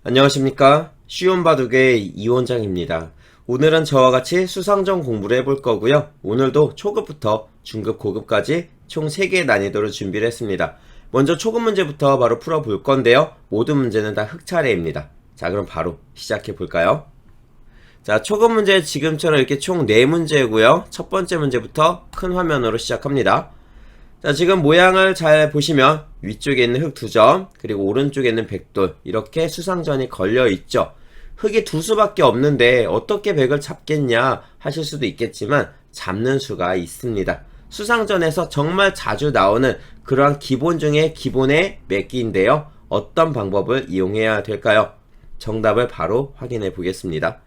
안녕하십니까. 쉬운 바둑의 이원장입니다. 오늘은 저와 같이 수상전 공부를 해볼 거고요. 오늘도 초급부터 중급, 고급까지 총 3개의 난이도를 준비를 했습니다. 먼저 초급 문제부터 바로 풀어볼 건데요. 모든 문제는 다 흑차례입니다. 자, 그럼 바로 시작해 볼까요? 자, 초급 문제 지금처럼 이렇게 총 4문제고요. 첫 번째 문제부터 큰 화면으로 시작합니다. 자, 지금 모양을 잘 보시면 위쪽에 있는 흙 2점, 그리고 오른쪽에 있는 백돌, 이렇게 수상전이 걸려 있죠. 흙이 2수밖에 없는데 어떻게 백을 잡겠냐 하실 수도 있겠지만 잡는 수가 있습니다. 수상전에서 정말 자주 나오는 그러한 기본 중에 기본의 몇 개인데요. 어떤 방법을 이용해야 될까요? 정답을 바로 확인해 보겠습니다.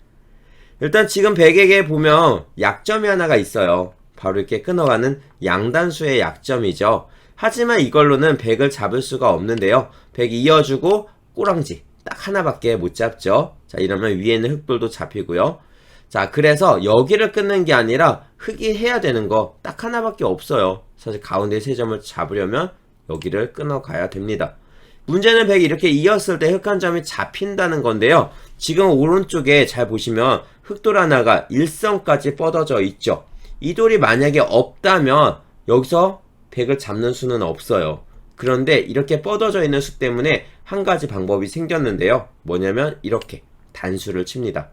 일단 지금 백에게 보면 약점이 하나가 있어요. 바로 이렇게 끊어가는 양단수의 약점이죠. 하지만 이걸로는 백을 잡을 수가 없는데요. 백 이어주고 꼬랑지 딱 하나밖에 못 잡죠. 자, 이러면 위에 있는 흙돌도 잡히고요. 자, 그래서 여기를 끊는 게 아니라 흙이 해야 되는 거 딱 하나밖에 없어요. 사실 가운데 3점을 잡으려면 여기를 끊어가야 됩니다. 문제는 백이 이렇게 이었을 때 흙 한 점이 잡힌다는 건데요. 지금 오른쪽에 잘 보시면 흙돌 하나가 일선까지 뻗어져 있죠. 이 돌이 만약에 없다면 여기서 백을 잡는 수는 없어요. 그런데 이렇게 뻗어져 있는 수 때문에 한 가지 방법이 생겼는데요. 뭐냐면 이렇게 단수를 칩니다.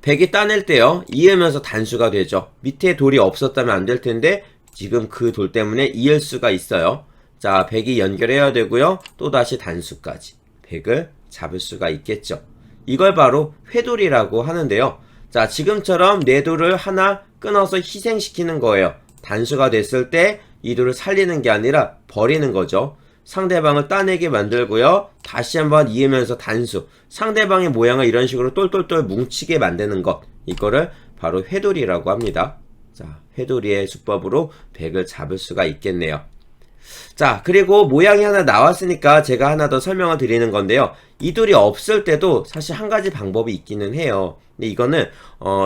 백이 따낼 때요. 이으면서 단수가 되죠. 밑에 돌이 없었다면 안 될 텐데 지금 그 돌 때문에 이을 수가 있어요. 자, 백이 연결해야 되고요. 또다시 단수까지 백을 잡을 수가 있겠죠. 이걸 바로 회돌이라고 하는데요. 자, 지금처럼 네 돌을 하나 끊어서 희생시키는 거예요. 단수가 됐을 때 이 돌을 살리는 게 아니라 버리는 거죠. 상대방을 따내게 만들고요. 다시 한번 이으면서 단수. 상대방의 모양을 이런 식으로 똘똘똘 뭉치게 만드는 것. 이거를 바로 회돌이라고 합니다. 자, 회돌이의 수법으로 백을 잡을 수가 있겠네요. 자, 그리고 모양이 하나 나왔으니까 제가 하나 더 설명을 드리는 건데요. 이 돌이 없을 때도 사실 한 가지 방법이 있기는 해요. 근데 이거는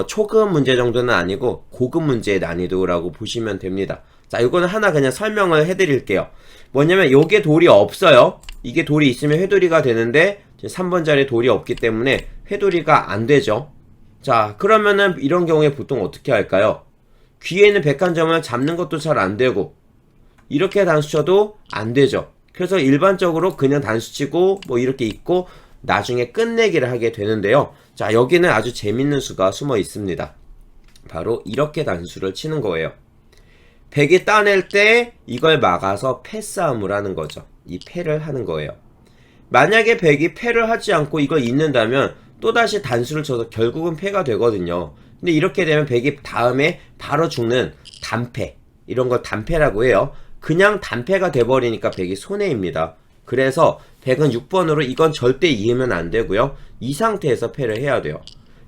초급 문제 정도는 아니고 고급 문제의 난이도라고 보시면 됩니다. 자, 이거는 하나 그냥 설명을 해드릴게요. 뭐냐면 요게 돌이 없어요. 이게 돌이 있으면 회돌이가 되는데 3번 자리에 돌이 없기 때문에 회돌이가 안 되죠. 자, 그러면은 이런 경우에 보통 어떻게 할까요? 귀에 있는 백한점을 잡는 것도 잘 안 되고 이렇게 단수 쳐도 안 되죠. 그래서 일반적으로 그냥 단수 치고 뭐 이렇게 있고 나중에 끝내기를 하게 되는데요. 자, 여기는 아주 재밌는 수가 숨어 있습니다. 바로 이렇게 단수를 치는 거예요. 백이 따낼 때 이걸 막아서 패싸움을 하는 거죠. 이 패를 하는 거예요. 만약에 백이 패를 하지 않고 이걸 잇는다면 또다시 단수를 쳐서 결국은 패가 되거든요. 근데 이렇게 되면 백이 다음에 바로 죽는 단패, 이런 걸 단패라고 해요. 그냥 단패가 돼버리니까 백이 손해입니다. 그래서 백은 6번으로 이건 절대 이으면 안 되고요. 이 상태에서 패를 해야 돼요.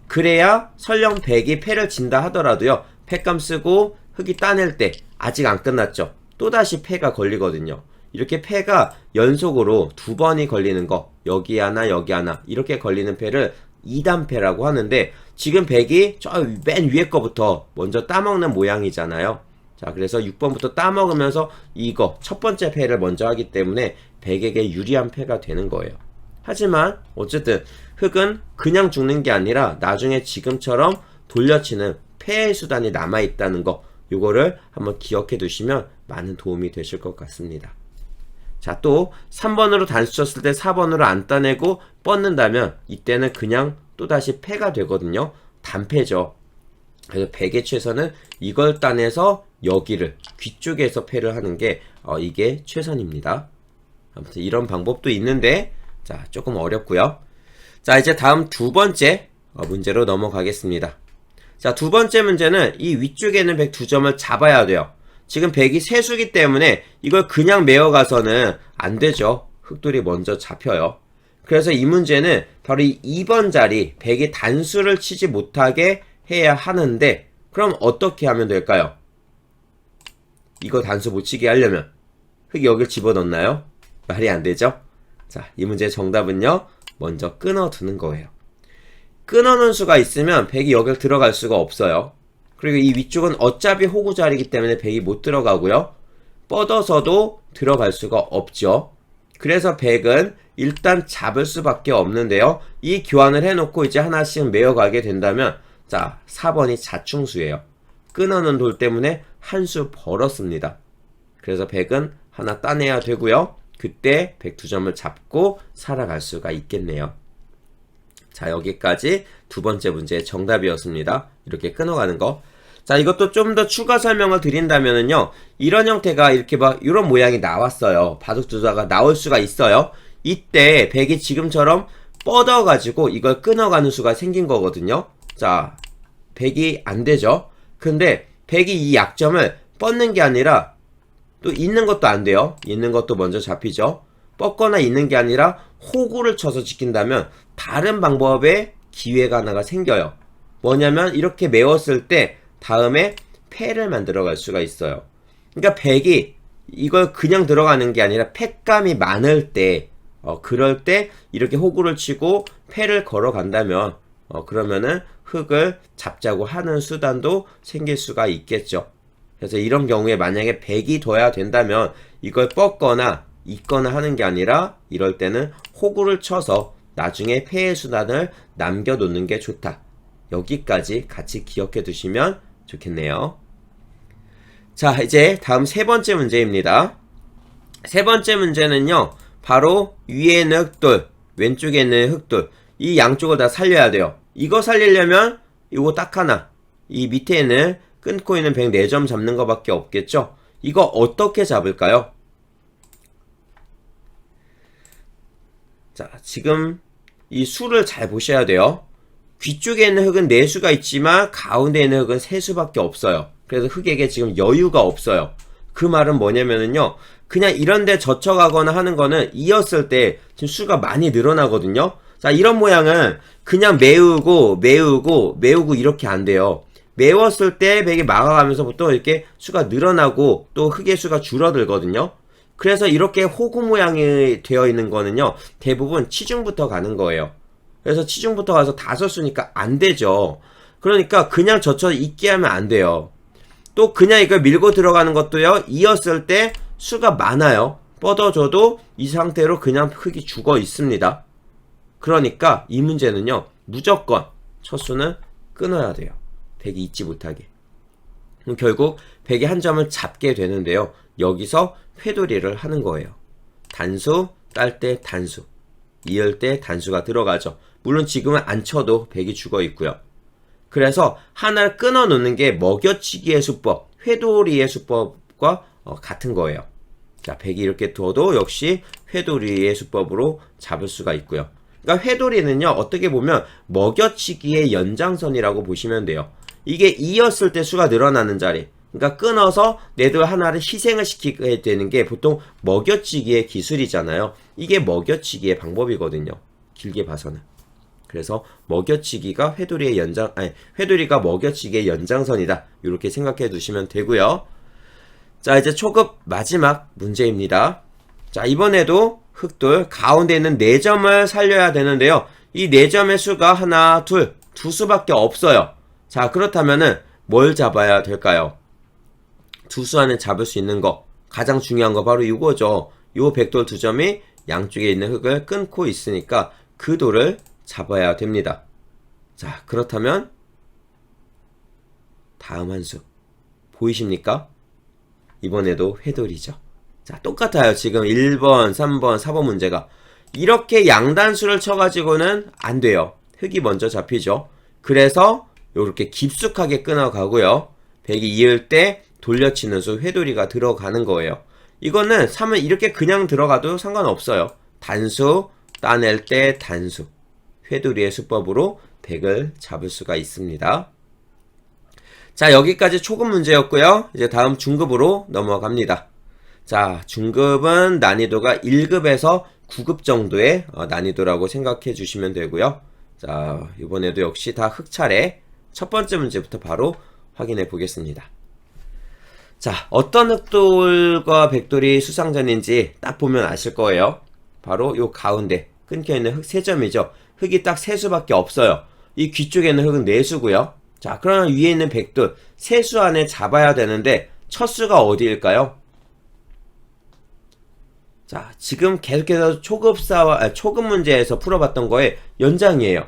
그래야 설령 백이 패를 진다 하더라도요. 패감 쓰고 흙이 따낼 때 아직 안 끝났죠. 또다시 패가 걸리거든요. 이렇게 패가 연속으로 2번이 걸리는 거, 여기 하나 여기 하나 이렇게 걸리는 패를 2단패라고 하는데 지금 백이 저 맨 위에 거부터 먼저 따먹는 모양이잖아요. 자, 그래서 6번부터 따먹으면서 이거 첫 번째 패를 먼저 하기 때문에 백에게 유리한 패가 되는 거예요. 하지만 어쨌든 흙은 그냥 죽는 게 아니라 나중에 지금처럼 돌려치는 패의 수단이 남아있다는 거, 요거를 한번 기억해 두시면 많은 도움이 되실 것 같습니다. 자, 또 3번으로 단수 쳤을 때 4번으로 안 따내고 뻗는다면 이때는 그냥 또다시 패가 되거든요. 단패죠. 그래서 백의 최선은 이걸 따내서 여기를 귀 쪽에서 패를 하는 게 이게 최선입니다. 아무튼 이런 방법도 있는데 자, 조금 어렵고요. 자, 이제 다음 두 번째 문제로 넘어가겠습니다. 자, 두 번째 문제는 이 위쪽에 있는 백 2점을 잡아야 돼요. 지금 백이 세수기 때문에 이걸 그냥 메어가서는 안 되죠. 흙돌이 먼저 잡혀요. 그래서 이 문제는 바로 이 2번 자리 백이 단수를 치지 못하게 해야 하는데 그럼 어떻게 하면 될까요? 이거 단수 못 치게 하려면 흙이 여길 집어넣나요? 말이 안 되죠? 자, 이 문제의 정답은요. 먼저 끊어두는 거예요. 끊어놓은 수가 있으면 백이 여길 들어갈 수가 없어요. 그리고 이 위쪽은 어차피 호구 자리이기 때문에 백이 못 들어가고요. 뻗어서도 들어갈 수가 없죠. 그래서 100은 일단 잡을 수밖에 없는데요. 이 교환을 해놓고 이제 하나씩 메어가게 된다면, 자, 4번이 자충수예요. 끊어놓은 돌 때문에 한 수 벌었습니다. 그래서 100은 하나 따내야 되고요. 그때 102점을 잡고 살아갈 수가 있겠네요. 자, 여기까지 두 번째 문제의 정답이었습니다. 이렇게 끊어가는 거. 자, 이것도 좀 더 추가 설명을 드린다면은요, 이런 형태가 이렇게 이런 모양이 나왔어요. 바둑 두자가 나올 수가 있어요. 이때 100이 지금처럼 뻗어가지고 이걸 끊어가는 수가 생긴 거거든요. 자, 100이 안 되죠. 근데 100이 이 약점을 뻗는 게 아니라 또 있는 것도 안 돼요. 있는 것도 먼저 잡히죠. 뻗거나 있는 게 아니라 호구를 쳐서 지킨다면 다른 방법의 기회가 하나가 생겨요. 뭐냐면 이렇게 메웠을 때 다음에 패를 만들어 갈 수가 있어요. 그러니까 100이 이걸 그냥 들어가는 게 아니라 패감이 많을 때 그럴 때 이렇게 호구를 치고 패를 걸어 간다면 그러면은 흙을 잡자고 하는 수단도 생길 수가 있겠죠. 그래서 이런 경우에 만약에 100이 둬야 된다면 이걸 뻗거나 있거나 하는 게 아니라 이럴 때는 호구를 쳐서 나중에 패의 수단을 남겨놓는 게 좋다. 여기까지 같이 기억해 두시면 좋겠네요. 자, 이제 다음 세 번째 문제입니다. 세 번째 문제는요, 바로 위에 있는 흙돌, 왼쪽에 있는 흙돌, 이 양쪽을 다 살려야 돼요. 이거 살리려면 이거 딱 하나, 이 밑에 있는 끊고 있는 104점 잡는 것밖에 없겠죠? 이거 어떻게 잡을까요? 자, 지금 이 수를 잘 보셔야 돼요. 뒤쪽에 있는 흙은 4수가 있지만 가운데 있는 흙은 3수밖에 없어요. 그래서 흙에게 지금 여유가 없어요. 그 말은 뭐냐면은요, 그냥 이런데 젖혀가거나 하는 거는 이었을 때 지금 수가 많이 늘어나거든요. 자, 이런 모양은 그냥 메우고 이렇게 안 돼요. 메웠을 때 100이 막아가면서 보통 이렇게 수가 늘어나고 또 흙의 수가 줄어들거든요. 그래서 이렇게 호구 모양이 되어 있는 거는요, 대부분 치중부터 가는 거예요. 그래서 치중부터 가서 5수니까 안 되죠. 그러니까 그냥 젖혀 있게 하면 안 돼요. 또 그냥 이걸 밀고 들어가는 것도요, 이었을 때 수가 많아요. 뻗어줘도 이 상태로 그냥 흙이 죽어 있습니다. 그러니까 이 문제는요, 무조건 첫 수는 끊어야 돼요. 100이 잊지 못하게. 그럼 결국 100의 한 점을 잡게 되는데요. 여기서 회돌이를 하는 거예요. 단수, 딸 때 단수, 이을 때 단수가 들어가죠. 물론 지금은 안 쳐도 100이 죽어 있고요. 그래서 하나를 끊어 놓는 게 먹여치기의 수법, 회돌이의 수법과 같은 거예요. 자, 100이 이렇게 둬도 역시 회돌이의 수법으로 잡을 수가 있고요. 그러니까 회돌이는요, 어떻게 보면 먹여치기의 연장선이라고 보시면 돼요. 이게 이었을 때 수가 늘어나는 자리, 그러니까 끊어서 내돌 하나를 희생을 시키게 되는 게 보통 먹여치기의 기술이잖아요. 이게 먹여치기의 방법이거든요. 길게 봐서는. 그래서 먹여치기가 회돌이가 먹여치기의 연장선이다. 이렇게 생각해 두시면 되고요. 자, 이제 초급 마지막 문제입니다. 자, 이번에도 흙돌 가운데 있는 4점을 살려야 되는데요. 이 4점의 수가 하나, 둘, 두 수밖에 없어요. 자, 그렇다면은 뭘 잡아야 될까요? 두 수 안에 잡을 수 있는 거, 가장 중요한 거 바로 이거죠. 요 백돌 2점이 양쪽에 있는 흙을 끊고 있으니까 그 돌을 잡아야 됩니다. 자, 그렇다면 다음 한 수 보이십니까? 이번에도 회돌이죠. 자, 똑같아요. 지금 1번, 3번, 4번 문제가 이렇게 양단수를 쳐가지고는 안 돼요. 흙이 먼저 잡히죠. 그래서 이렇게 깊숙하게 끊어가고요. 100이 이을 때 돌려치는 수 회돌이가 들어가는 거예요. 이거는 3은 이렇게 그냥 들어가도 상관없어요. 단수, 따낼 때 단수, 회돌이의 수법으로 100을 잡을 수가 있습니다. 자, 여기까지 초급 문제였고요. 이제 다음 중급으로 넘어갑니다. 자, 중급은 난이도가 1급에서 9급 정도의 난이도라고 생각해 주시면 되고요. 자, 이번에도 역시 다 흙차례 첫 번째 문제부터 바로 확인해 보겠습니다. 자, 어떤 흙돌과 백돌이 수상전인지 딱 보면 아실 거예요. 바로 요 가운데 끊겨있는 흙 3점이죠. 흙이 딱 3수밖에 없어요. 이 귀 쪽에 있는 흙은 4수고요. 자, 그러면 위에 있는 백돌 3수 안에 잡아야 되는데 첫 수가 어디일까요? 자, 지금 계속해서 초급 문제에서 풀어봤던 거에 연장이에요.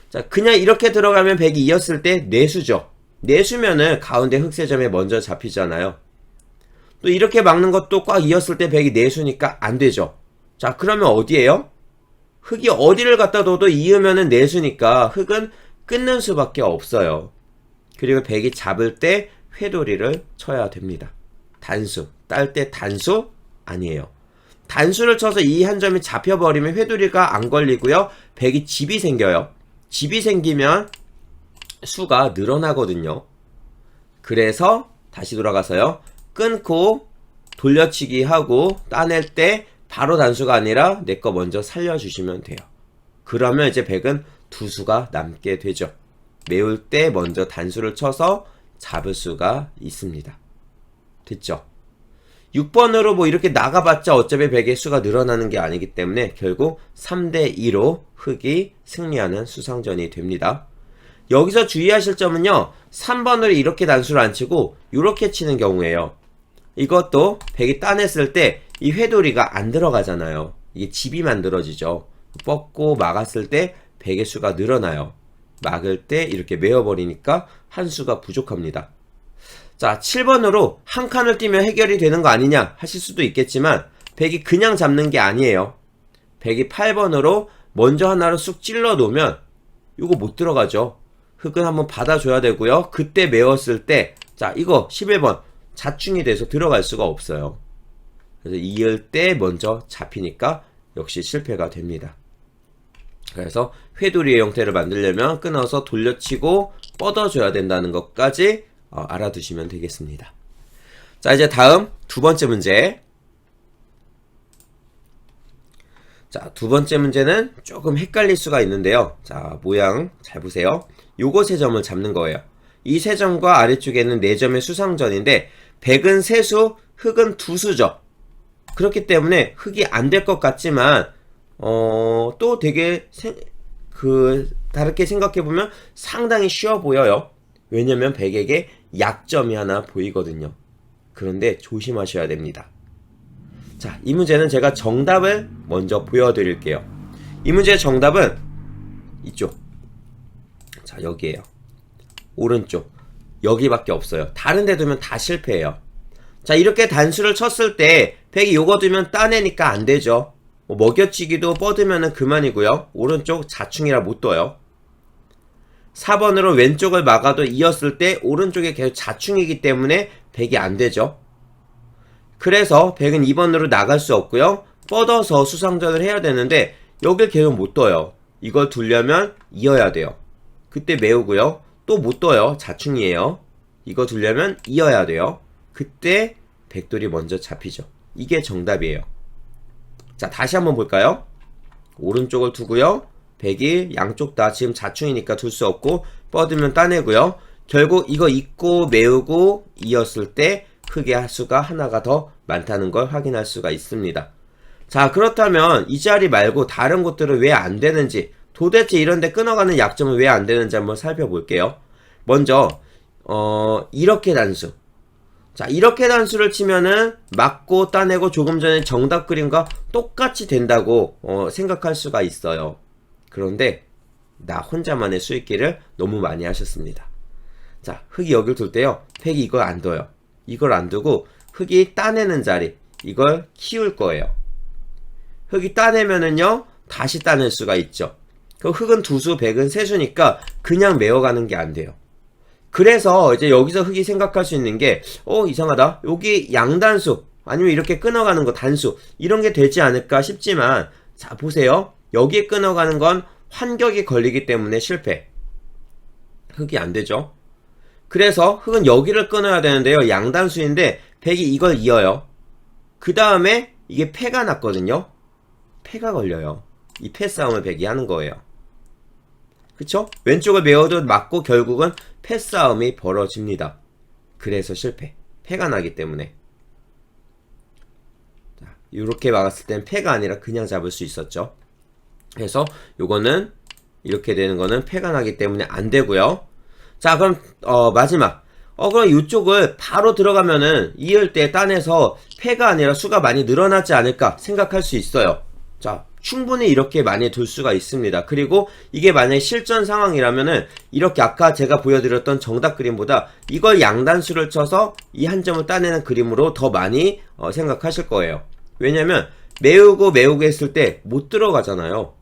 자, 그냥 이렇게 들어가면 100이 이었을 때 내수죠. 내수면은 가운데 흑세점에 먼저 잡히잖아요. 또 이렇게 막는 것도 꽉 이었을 때 100이 내수니까 안 되죠. 자, 그러면 어디에요? 흑이 어디를 갖다 둬도 이으면은 내수니까 흑은 끊는 수밖에 없어요. 그리고 100이 잡을 때 회돌이를 쳐야 됩니다. 단수. 딸 때 단수? 아니에요. 단수를 쳐서 이 한 점이 잡혀버리면 회돌이가 안 걸리고요. 100이 집이 생겨요. 집이 생기면 수가 늘어나거든요. 그래서 다시 돌아가서요. 끊고 돌려치기 하고 따낼 때 바로 단수가 아니라 내 거 먼저 살려주시면 돼요. 그러면 이제 100은 두 수가 남게 되죠. 메울 때 먼저 단수를 쳐서 잡을 수가 있습니다. 됐죠? 6번으로 뭐 이렇게 나가봤자 어차피 100의 수가 늘어나는 게 아니기 때문에 결국 3대2로 흑이 승리하는 수상전이 됩니다. 여기서 주의하실 점은요. 3번으로 이렇게 단수를 안 치고 이렇게 치는 경우에요. 이것도 100이 따냈을 때 이 회돌이가 안 들어가잖아요. 이게 집이 만들어지죠. 뻗고 막았을 때 100의 수가 늘어나요. 막을 때 이렇게 메어버리니까 한 수가 부족합니다. 자, 7번으로 한 칸을 띄면 해결이 되는 거 아니냐 하실 수도 있겠지만 100이 그냥 잡는 게 아니에요. 100이 8번으로 먼저 하나로 쑥 찔러 놓으면 이거 못 들어가죠. 흑은 한번 받아줘야 되고요. 그때 메웠을 때 자, 이거 11번 자충이 돼서 들어갈 수가 없어요. 그래서 이을 때 먼저 잡히니까 역시 실패가 됩니다. 그래서 회돌이의 형태를 만들려면 끊어서 돌려치고 뻗어줘야 된다는 것까지 알아두시면 되겠습니다. 자, 이제 다음 두 번째 문제. 자, 두 번째 문제는 조금 헷갈릴 수가 있는데요. 자, 모양 잘 보세요. 요거 세 점을 잡는 거예요. 이 세 점과 아래쪽에는 네 점의 수상전인데 100은 세수, 흑은 두수죠. 그렇기 때문에 흑이 안 될 것 같지만 또 되게 다르게 생각해보면 상당히 쉬워 보여요. 왜냐면 100에게 약점이 하나 보이거든요. 그런데 조심하셔야 됩니다. 자, 이 문제는 제가 정답을 먼저 보여드릴게요. 이 문제의 정답은 이쪽. 자, 여기에요. 오른쪽. 여기밖에 없어요. 다른 데 두면 다 실패해요. 자, 이렇게 단수를 쳤을 때 100이 요거 두면 따내니까 안 되죠. 먹여치기도 뻗으면 그만이고요. 오른쪽 자충이라 못 둬요. 4번으로 왼쪽을 막아도 이었을 때 오른쪽에 계속 자충이기 때문에 100이 안 되죠. 그래서 100은 2번으로 나갈 수 없고요. 뻗어서 수상전을 해야 되는데 여길 계속 못 둬요. 이걸 두려면 이어야 돼요. 그때 메우고요. 또 못 둬요. 자충이에요. 이거 두려면 이어야 돼요. 그때 백돌이 먼저 잡히죠. 이게 정답이에요. 자, 다시 한번 볼까요? 오른쪽을 두고요. 100이 양쪽 다 지금 자충이니까 둘 수 없고 뻗으면 따내고요. 결국 이거 잇고 메우고 이었을 때 흑의 수가 하나가 더 많다는 걸 확인할 수가 있습니다. 자, 그렇다면 이 자리 말고 다른 곳들은 왜 안 되는지, 도대체 이런데 끊어가는 약점은 왜 안 되는지 한번 살펴볼게요. 먼저 이렇게 단수. 자, 이렇게 단수를 치면은 맞고 따내고 조금 전에 정답 그림과 똑같이 된다고 생각할 수가 있어요. 그런데 나 혼자만의 수익기를 너무 많이 하셨습니다. 자, 흑이 여길 둘 때요. 팩이 이걸 안 둬요. 이걸 안 두고 흑이 따내는 자리, 이걸 키울 거예요. 흑이 따내면은요, 다시 따낼 수가 있죠. 그 흑은 두수, 백은 세수니까 그냥 메어가는 게 안 돼요. 그래서 이제 여기서 흑이 생각할 수 있는 게 이상하다. 여기 양단수 아니면 이렇게 끊어가는 거 단수 이런 게 되지 않을까 싶지만, 자, 보세요. 여기에 끊어가는 건 환격이 걸리기 때문에 실패. 흑이 안 되죠. 그래서 흑은 여기를 끊어야 되는데요. 양단수인데 백이 이걸 이어요. 그 다음에 이게 패가 났거든요. 패가 걸려요. 이 패 싸움을 백이 하는 거예요. 그쵸? 왼쪽을 메어도 맞고 결국은 패 싸움이 벌어집니다. 그래서 실패. 패가 나기 때문에. 자, 이렇게 막았을 땐 패가 아니라 그냥 잡을 수 있었죠. 그래서 요거는 이렇게 되는 거는 패가 나기 때문에 안 되고요. 자, 그럼 마지막 그럼 이쪽을 바로 들어가면은 이을 때 딴에서 패가 아니라 수가 많이 늘어나지 않을까 생각할 수 있어요. 자, 충분히 이렇게 많이 둘 수가 있습니다. 그리고 이게 만약에 실전 상황이라면은 이렇게 아까 제가 보여드렸던 정답 그림보다 이걸 양단수를 쳐서 이 한 점을 따내는 그림으로 더 많이 생각하실 거예요. 왜냐면 메우고 했을 때 못 들어가잖아요.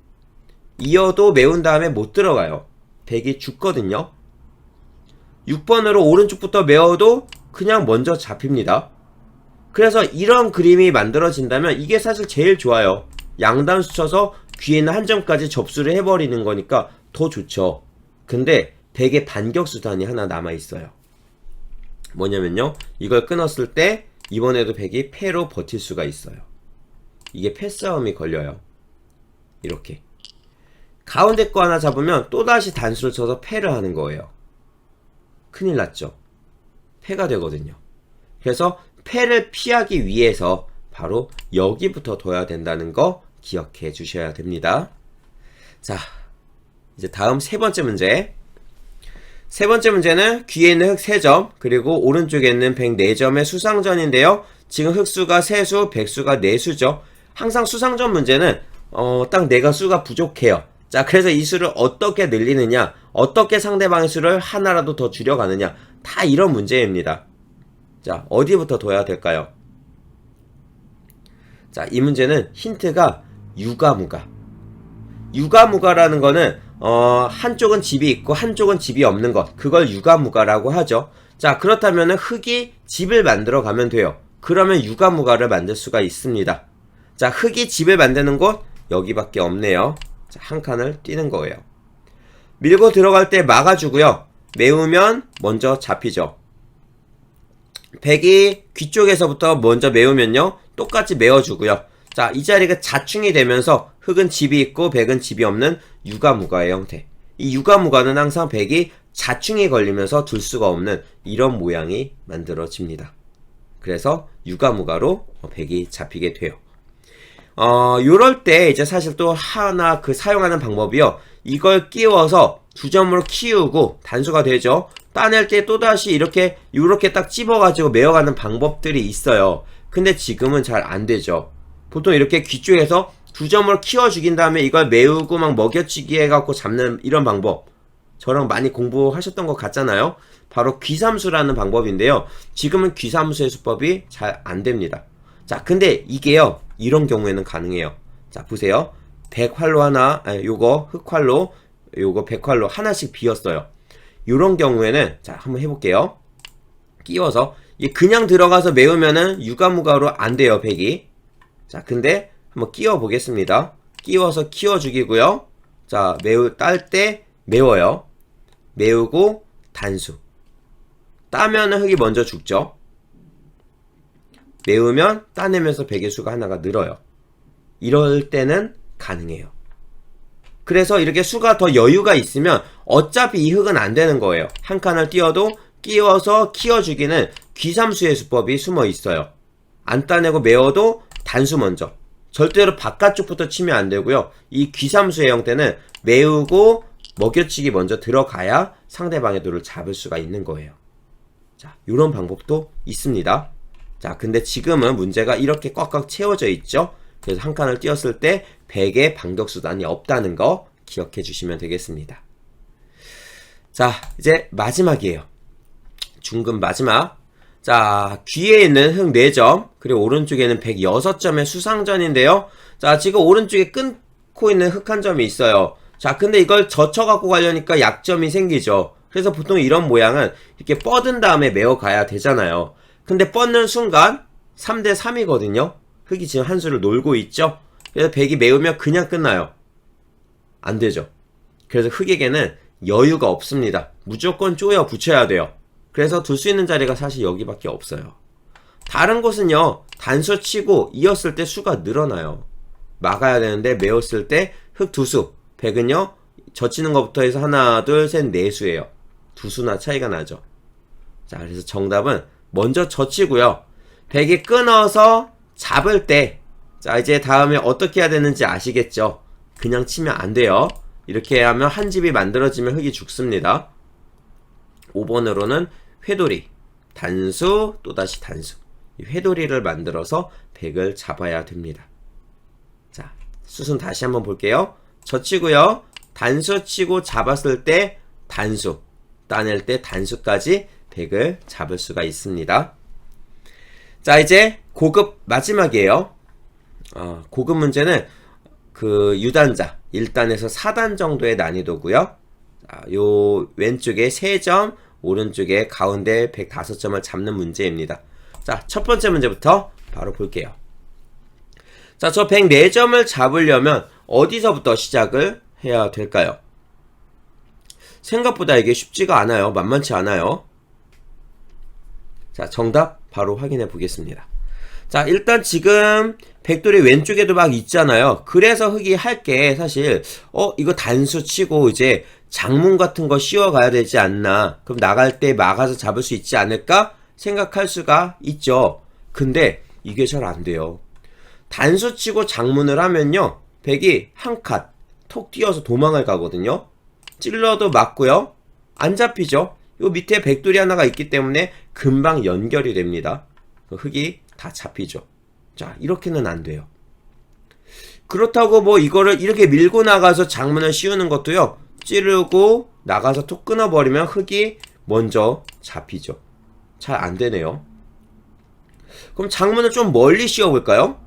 이어도 메운 다음에 못 들어가요. 100이 죽거든요. 6번으로 오른쪽부터 메워도 그냥 먼저 잡힙니다. 그래서 이런 그림이 만들어진다면 이게 사실 제일 좋아요. 양단수 쳐서 귀에 있는 한 점까지 접수를 해버리는 거니까 더 좋죠. 근데 100의 반격수단이 하나 남아있어요. 뭐냐면요, 이걸 끊었을 때 이번에도 100이 패로 버틸 수가 있어요. 이게 패싸움이 걸려요. 이렇게 가운데 거 하나 잡으면 또다시 단수를 쳐서 패를 하는 거예요. 큰일 났죠. 패가 되거든요. 그래서 패를 피하기 위해서 바로 여기부터 둬야 된다는 거 기억해 주셔야 됩니다. 자, 이제 다음 세 번째 문제. 세 번째 문제는 귀에 있는 흙 3점, 그리고 오른쪽에 있는 104점의 수상전인데요. 지금 흙수가 3수, 백수가 4수죠. 항상 수상전 문제는 딱 내가 수가 부족해요. 자, 그래서 이 수를 어떻게 늘리느냐, 어떻게 상대방의 수를 하나라도 더 줄여가느냐, 다 이런 문제입니다. 자, 어디부터 둬야 될까요? 자, 이 문제는 힌트가 유가무가. 유가무가라는 거는 한쪽은 집이 있고 한쪽은 집이 없는 것, 그걸 유가무가라고 하죠. 자, 그렇다면 흙이 집을 만들어 가면 돼요. 그러면 유가무가를 만들 수가 있습니다. 자, 흙이 집을 만드는 곳 여기밖에 없네요. 자, 한 칸을 띄는 거예요. 밀고 들어갈 때 막아주고요. 메우면 먼저 잡히죠. 100이 귀 쪽에서부터 먼저 메우면요, 똑같이 메워주고요. 자, 이 자리가 자충이 되면서 흙은 집이 있고 100은 집이 없는 유가무가의 형태. 이 유가무가는 항상 100이 자충이 걸리면서 둘 수가 없는 이런 모양이 만들어집니다. 그래서 유가무가로 100이 잡히게 돼요. 요럴 때 이제 사실 또 하나 사용하는 방법이요. 이걸 끼워서 두 점으로 키우고 단수가 되죠. 따낼 때 또다시 이렇게 딱 찝어가지고 메어가는 방법들이 있어요. 근데 지금은 잘 안 되죠. 보통 이렇게 귀 쪽에서 두 점을 키워 죽인 다음에 이걸 메우고 막 먹여치기 해갖고 잡는 이런 방법, 저랑 많이 공부하셨던 것 같잖아요. 바로 귀삼수라는 방법인데요. 지금은 귀삼수의 수법이 잘 안 됩니다. 자, 근데 이게요, 이런 경우에는 가능해요. 자, 보세요. 100활로 하나, 요거 흑활로, 요거 100활로 하나씩 비었어요. 요런 경우에는, 자, 한번 해볼게요. 끼워서, 이게 그냥 들어가서 메우면은 유가무가로 안 돼요, 100이. 자, 근데 한번 끼워 보겠습니다. 끼워서 키워 죽이고요. 자, 딸 때 메워요. 메우고 단수. 따면은 흙이 먼저 죽죠. 메우면 따내면서 100의 수가 하나가 늘어요. 이럴 때는 가능해요. 그래서 이렇게 수가 더 여유가 있으면 어차피 이 흙은 안 되는 거예요. 한 칸을 띄워도 끼워서 키워주기는 귀삼수의 수법이 숨어 있어요. 안 따내고 메워도 단수 먼저. 절대로 바깥쪽부터 치면 안 되고요. 이 귀삼수의 형태는 메우고 먹여치기 먼저 들어가야 상대방의 돌을 잡을 수가 있는 거예요. 자, 이런 방법도 있습니다. 자, 근데 지금은 문제가 이렇게 꽉꽉 채워져 있죠. 그래서 한 칸을 띄웠을 때 100의 반격수단이 없다는 거 기억해 주시면 되겠습니다. 자, 이제 마지막이에요. 중급 마지막. 자, 귀에 있는 흙 4점, 그리고 오른쪽에는 106점의 수상전인데요. 자, 지금 오른쪽에 끊고 있는 흙 한 점이 있어요. 자, 근데 이걸 젖혀갖고 가려니까 약점이 생기죠. 그래서 보통 이런 모양은 이렇게 뻗은 다음에 메어 가야 되잖아요. 근데 뻗는 순간 3대 3이거든요. 흙이 지금 한 수를 놀고 있죠. 그래서 100이 메우면 그냥 끝나요. 안 되죠. 그래서 흙에게는 여유가 없습니다. 무조건 쪼여 붙여야 돼요. 그래서 둘 수 있는 자리가 사실 여기밖에 없어요. 다른 곳은요, 단수 치고 이었을 때 수가 늘어나요. 막아야 되는데 메웠을 때 흙 2수, 100은요 젖히는 것부터 해서 하나 둘 셋 4수예요. 2수나 차이가 나죠. 자, 그래서 정답은 먼저 젖히고요, 100이 끊어서 잡을 때, 자, 이제 다음에 어떻게 해야 되는지 아시겠죠? 그냥 치면 안 돼요. 이렇게 하면 한 집이 만들어지면 흙이 죽습니다. 5번으로는 회돌이, 단수, 또다시 단수. 이 회돌이를 만들어서 100을 잡아야 됩니다. 자, 수순 다시 한번 볼게요. 저 치고요. 단수 치고 잡았을 때 단수, 따낼 때 단수까지 100을 잡을 수가 있습니다. 자, 이제 고급 마지막이에요. 고급 문제는 그 유단자 1단에서 4단 정도의 난이도고요. 자, 요 왼쪽에 3점, 오른쪽에 가운데 105점을 잡는 문제입니다. 자, 첫 번째 문제부터 바로 볼게요. 자, 저 104점을 잡으려면 어디서부터 시작을 해야 될까요? 생각보다 이게 쉽지가 않아요. 만만치 않아요. 자, 정답 바로 확인해 보겠습니다. 자, 일단 지금 백돌이 왼쪽에도 막 있잖아요. 그래서 흙이 할게 사실 이거 단수 치고 이제 장문 같은 거 씌워가야 되지 않나, 그럼 나갈 때 막아서 잡을 수 있지 않을까 생각할 수가 있죠. 근데 이게 잘 안 돼요. 단수 치고 장문을 하면요, 백이 한 칸 톡 뛰어서 도망을 가거든요. 찔러도 맞고요, 안 잡히죠. 요 밑에 백돌이 하나가 있기 때문에 금방 연결이 됩니다. 흙이 다 잡히죠. 자, 이렇게는 안 돼요. 그렇다고 뭐 이거를 이렇게 밀고 나가서 장문을 씌우는 것도요, 찌르고 나가서 톡 끊어버리면 흙이 먼저 잡히죠. 잘 안 되네요. 그럼 장문을 좀 멀리 씌워볼까요?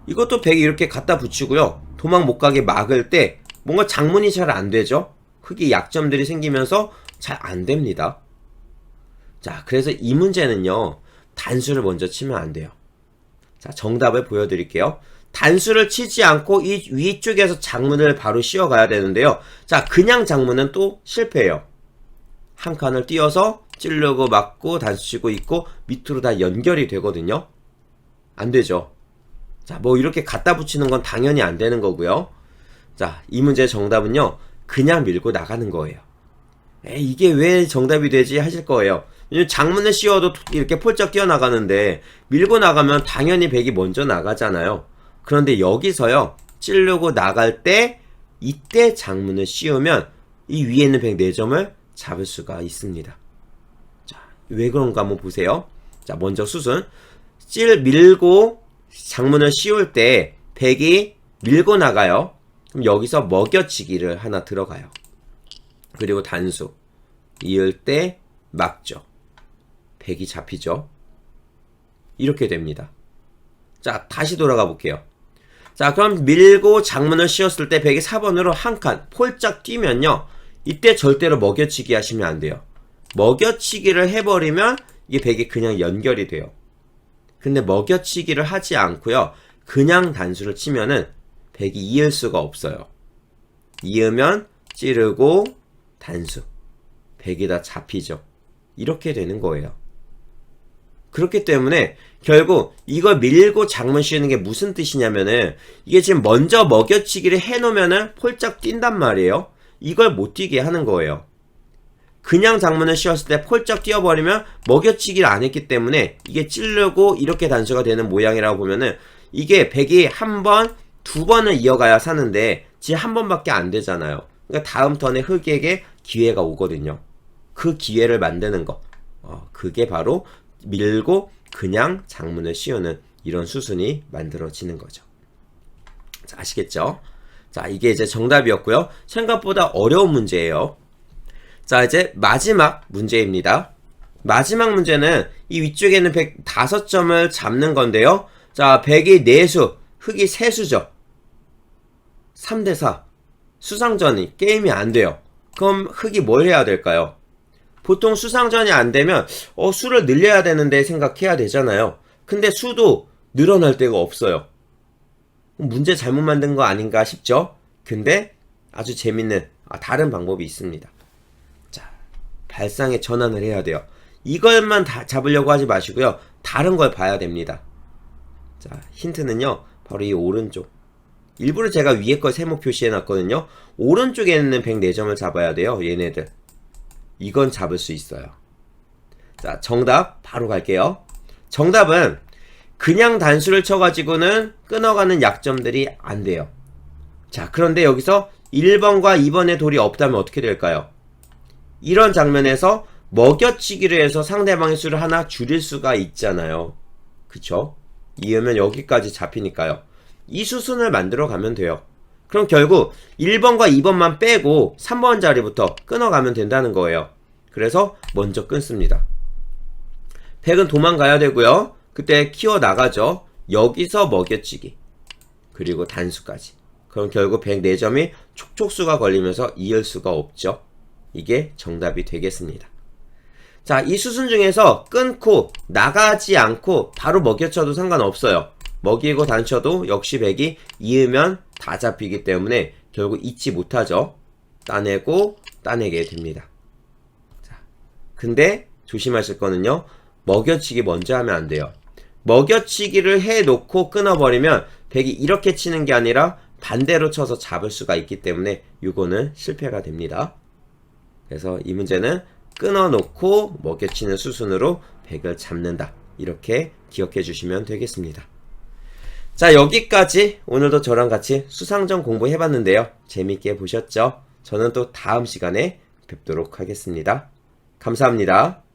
이것도 백이 이렇게 갖다 붙이고요, 도망 못 가게 막을 때 뭔가 장문이 잘 안 되죠. 흙이 약점들이 생기면서 잘 안 됩니다. 자, 그래서 이 문제는요, 단수를 먼저 치면 안 돼요. 자, 정답을 보여드릴게요. 단수를 치지 않고 이 위쪽에서 장문을 바로 씌워가야 되는데요. 자, 그냥 장문은 또 실패해요. 한 칸을 띄어서 찌르고 맞고 단수 치고 있고 밑으로 다 연결이 되거든요. 안 되죠. 자, 뭐 이렇게 갖다 붙이는 건 당연히 안 되는 거고요. 자, 이 문제의 정답은요, 그냥 밀고 나가는 거예요. 이게 왜 정답이 되지 하실 거예요. 장문을 씌워도 이렇게 폴짝 뛰어나가는데 밀고 나가면 당연히 백이 먼저 나가잖아요. 그런데 여기서요, 찌르고 나갈 때 이때 장문을 씌우면 이 위에 있는 104점을 잡을 수가 있습니다. 자, 왜 그런가 한번 보세요. 자, 먼저 수순. 밀고 장문을 씌울 때 백이 밀고 나가요. 그럼 여기서 먹여치기를 하나 들어가요. 그리고 단수. 이을 때 막죠. 백이 잡히죠. 이렇게 됩니다. 자, 다시 돌아가 볼게요. 자, 그럼 밀고 장문을 씌웠을 때 백이 4번으로 한 칸 폴짝 뛰면요, 이때 절대로 먹여치기 하시면 안 돼요. 먹여치기를 해버리면 이게 백이 그냥 연결이 돼요. 근데 먹여치기를 하지 않고요, 그냥 단수를 치면은 백이 이을 수가 없어요. 이으면 찌르고 단수, 백이 다 잡히죠. 이렇게 되는 거예요. 그렇기 때문에 결국 이걸 밀고 장문 씌우는 게 무슨 뜻이냐면은, 이게 지금 먼저 먹여치기를 해놓으면은 폴짝 뛴단 말이에요. 이걸 못 뛰게 하는 거예요. 그냥 장문을 씌웠을 때 폴짝 뛰어버리면 먹여치기를 안 했기 때문에 이게 찌르고 이렇게 단수가 되는 모양이라고 보면은, 이게 백이 한 번, 두 번을 이어가야 사는데 지금 한 번밖에 안 되잖아요. 그러니까 다음 턴에 흙에게 기회가 오거든요. 그 기회를 만드는 거, 그게 바로 밀고 그냥 장문을 씌우는 이런 수순이 만들어지는 거죠. 자, 아시겠죠? 자, 이게 이제 정답이었고요. 생각보다 어려운 문제예요. 자, 이제 마지막 문제입니다. 마지막 문제는 이 위쪽에 있는 105점을 잡는 건데요. 자, 백이 4수, 흙이 3수죠. 3대4. 수상전이 게임이 안 돼요. 그럼 흙이 뭘 해야 될까요? 보통 수상전이 안 되면 수를 늘려야 되는데 생각해야 되잖아요. 근데 수도 늘어날 데가 없어요. 문제 잘못 만든 거 아닌가 싶죠? 근데 아주 재밌는 다른 방법이 있습니다. 자, 발상의 전환을 해야 돼요. 이것만 다 잡으려고 하지 마시고요, 다른 걸 봐야 됩니다. 자, 힌트는요, 바로 이 오른쪽. 일부러 제가 위에 걸 세모 표시해 놨거든요. 오른쪽에 있는 104점을 잡아야 돼요, 얘네들. 이건 잡을 수 있어요. 자, 정답 바로 갈게요. 정답은 그냥 단수를 쳐가지고는 끊어가는 약점들이 안 돼요. 자, 그런데 여기서 1번과 2번의 돌이 없다면 어떻게 될까요? 이런 장면에서 먹여치기를 해서 상대방의 수를 하나 줄일 수가 있잖아요. 그쵸? 이으면 여기까지 잡히니까요. 이 수순을 만들어 가면 돼요. 그럼 결국 1번과 2번만 빼고 3번 자리부터 끊어가면 된다는 거예요. 그래서 먼저 끊습니다. 100은 도망가야 되고요. 그때 키워나가죠. 여기서 먹여치기. 그리고 단수까지. 그럼 결국 104점이 촉촉수가 걸리면서 이을 수가 없죠. 이게 정답이 되겠습니다. 자, 이 수순 중에서 끊고 나가지 않고 바로 먹여쳐도 상관없어요. 먹이고 단쳐도 역시 100이 이으면 다 잡히기 때문에 결국 잊지 못하죠. 따내고 따내게 됩니다. 자, 근데 조심하실 거는요. 먹여치기 먼저 하면 안 돼요. 먹여치기를 해놓고 끊어버리면 100이 이렇게 치는 게 아니라 반대로 쳐서 잡을 수가 있기 때문에 이거는 실패가 됩니다. 그래서 이 문제는 끊어놓고 먹여치는 수순으로 100을 잡는다. 이렇게 기억해 주시면 되겠습니다. 자, 여기까지 오늘도 저랑 같이 수상정 공부해봤는데요. 재밌게 보셨죠? 저는 또 다음 시간에 뵙도록 하겠습니다. 감사합니다.